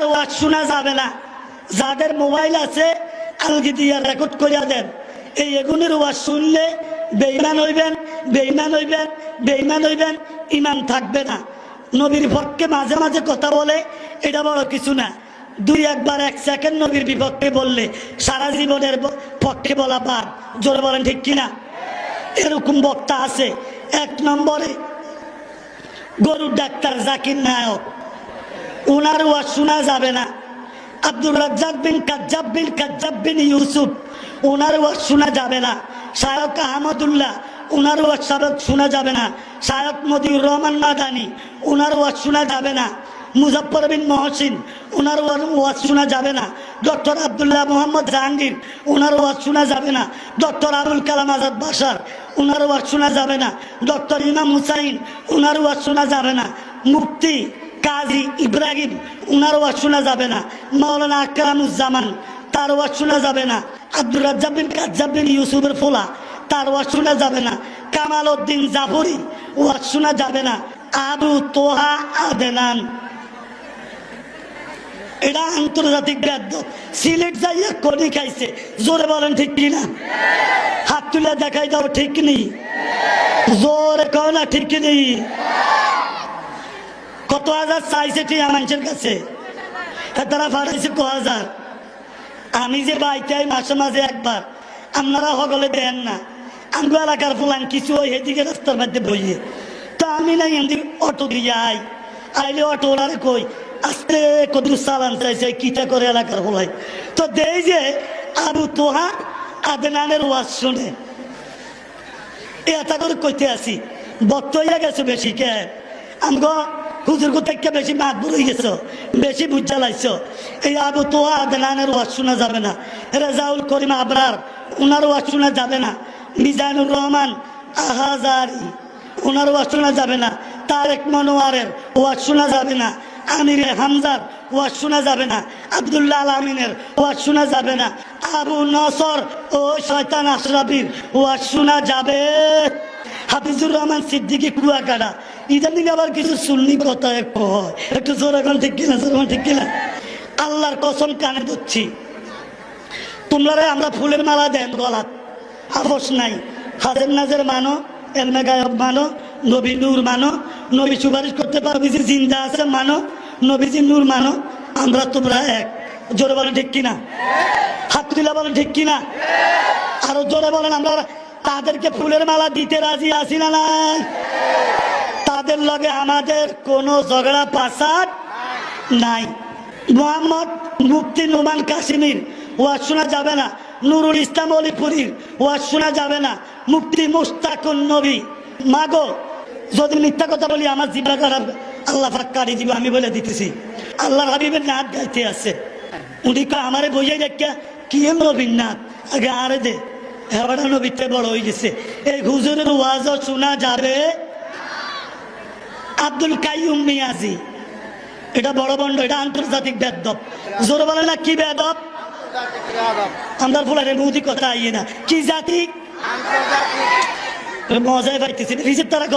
আর ওয়াজ শোনা যাবে না। যাদের মোবাইল আছে আলগি দিয়া রেকর্ড করিয়া দেন। এই এগুনের ওয়াজ শুনলে বেঈমান হইবেন, বেঈমান হইবেন, বেঈমান হইবেন, ইমান থাকবে না। নবীর পক্ষে মাঝে মাঝে কথা বলে, এটা বড় কিছু না। দুই একবার এক সেকেন্ড নবীর বিপক্ষে বললে সারা জীবনের পক্ষে বলা পার। জোরে বলেন ঠিক কিনা? এরকম বক্তা আছে। এক নম্বরে গরুর ডাক্তার জাকির নায়ক, ওনার ওয়াজ শোনা যাবে না। আব্দুর রাজ্জাক বিন কাজ্জাব বিন ইউসুফ, ওনার ওয়াজ শোনা যাবে না। শায়ক আহমদুল্লাহ, ওনার ওয়াজ শোনা যাবে না। শায়ক মতিউর রহমান মাদানী, ওনার ওয়াজ শোনা যাবে না। মুজফ্ফর বিন মহসিন, ওনার ওয়াজ শোনা যাবে না। ডক্টর আবদুল্লাহ মোহাম্মদ জাহাঙ্গীর, ওনার ওয়াজ শোনা যাবে না। ডক্টর আবুল কালাম আজাদ বাশার, ওনার ওয়াজ শোনা যাবে না। ডক্টর ইমাম হুসাইন, ওনার ওয়াজ শোনা যাবে না। মুফতি কাজী ইব্রাহিম, ওনার ওয়াজ শোনা যাবে না। মাওলানা আকরামুজ্জামান, তার ওয়াজ শোনা যাবে না। আব্দুর রাজ্জাক বিন কাজ্জাব বিন ইউসুফের ফোলা, তার ওয়াজ শোনা যাবে না। কামাল উদ্দিন জাফরি, ওয়াজ শোনা যাবে না। আবু তোহা আদনান, এটা আন্তর্জাতিক বাদ্য। সিলেট যাইয়া কনি খাইছে। জোরে বলেন ঠিক কিনা? হাত তুলে দেখাই দাও ঠিক নেই। জোরে কও না ঠিক নেই। কত হাজার চাইছে টিয়া মানুষের কাছে, তারা ফাটাইছে ক হাজার। আমি যে বাইতাই মাসে মাঝে একবার, আপনারা সকলে দেন না। আমগো এলাকার ফুলান কিছু ওই এদিকে রাস্তার মধ্যে বইয়ে, তো আমি নাই এমনি অটো দিয়ে আইলে অটো ওনারে কই আস্তে কত চালান চাইছে কিটা করে এলাকার ফুলাই। তো দেই যে আবু তোহা আদনানের ওয়াজ শুনে এটা করে কইতে আসি। বক্ত হইয়া গেছে বেশি কে আমগো হুজুর থেকে বেশি মাত বুড়ি গেছ, বেশি বুঝা লাইছ। এই আবু তোহা আদনানের ওয়াজ শোনা যাবে না। রেজাউল করিম আবরার, ওনার ওয়াজ শোনা যাবে না। মিজানুর রহমান আহাজারি, ওনার ওয়াজ শোনা যাবে না। তারেক মনোয়ারের ওয়াজ শোনা যাবে না। আমিরে হামজার ওয়াজ শোনা যাবে না। আব্দুল্লাহ আল আমিনের ওয়াজ শোনা যাবে না। আবু নসর ও শয়তান আশরাফির ওয়াজ শোনা যাবে। হাফিজুর রহমান সিদ্দিকী কুয়াকাটা, ইদানিং আবার কিছু সুন্নি কথা একটু জোর এখন ঠিক কিনা? জোর ঠিক কিনা? আল্লাহর কসম কানে ধরছি, তোমরা আমরা ফুলের মালা দেন গলাত, আপোষ নাই। হাজের নাজের মানো, এলমে গায়ব মানো, নবী নূর মানো, নবী সুপারিশ করতে পারবি যে জিন্দা আছে মানো, নবীজি নূর মানো। আমরা তোমরা এক। জোরে বলেন ঠিক কিনা? হাত তুলে বলেন ঠিক কিনা? আরো জোরে বলেন। আমরা তাদেরকে ফুলের মালা দিতে রাজি আছি না নাই? তাদের লগে আমাদের কোনো ঝগড়া পাসাদ নাই। মোহাম্মদ মুফতি নোমান কাশিমির ওয়াজ শোনা যাবে না। নুরুল ইসলাম অলিপুরীর ওয়াজ শোনা যাবে না। মুফতি মুস্তাকুন নবী, মাগো যদি মিথ্যা কথা বলি আমার জিব্বা খারাপ, আল্লাহ পাক কাটি দিব। আমি বলে দিতেছি, আল্লাহর হাবিবের নাথ গাইতে আছে। উনি আমারে বইয়াই দেখা কি নবীর নাথ আগে আরে দে, হেবাটা নবীতে বড় হয়ে গেছে। এই হুজুরের ওয়াজও শোনা যাবে। আব্দুল কাইয়ুম মিয়াজি, এটা বড় বন্ড, এটা আন্তর্জাতিক বেদব। জোর বলে না কি বেদব? আমরা ফুলারে মুদি কথা আইয়ে না কি জাতি মজায় পাইতেছি রিজিপ তারা